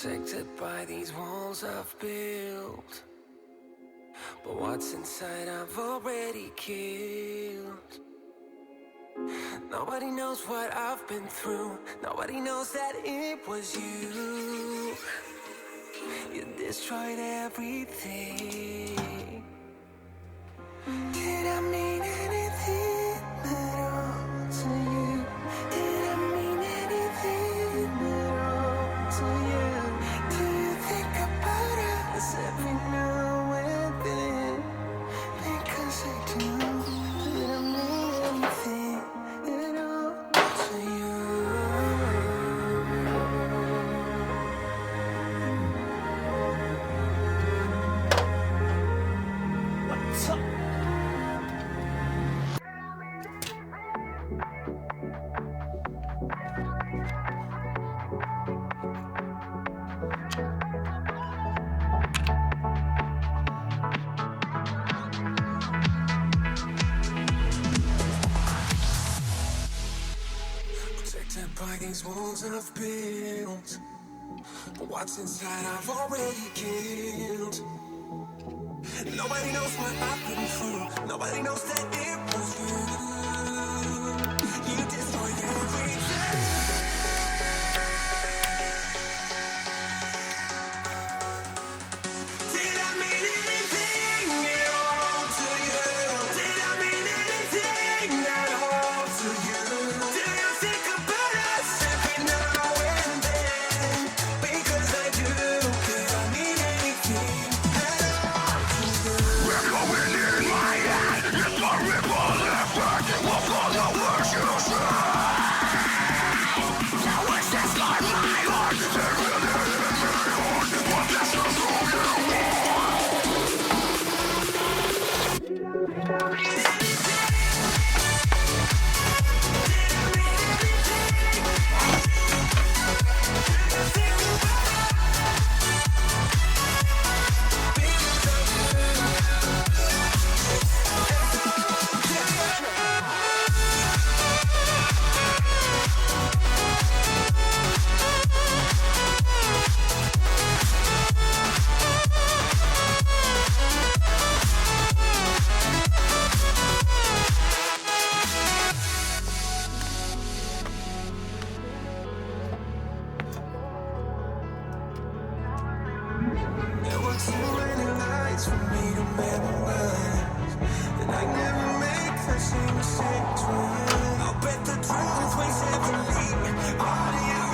Protected by these walls I've built, but what's inside I've already killed. Nobody knows what I've been through. Nobody knows that it was you. You destroyed everything. Did I mean anything at all to you? Did I mean anything at all to you? Do you think about us every now and then? Because I do. Did I mean anything at all to you? What's up? Protected by these walls I've built, but what's inside I've already killed. Nobody knows what I've been through. Nobody knows that it was you. You destroyed everything. Did I mean anything at all to you? Did I mean anything at all to you? Do you think about us every now and then? Because I do. Did I mean anything at all to you? We're going in my hand. It's a ripple effect. We'll follow where you say. Now it's just like my heart. It really is very hard. But that's not who you There were too many nights for me to memorize, and I never make the same mistakes twice. I'll bet the truth weighs heavily on you.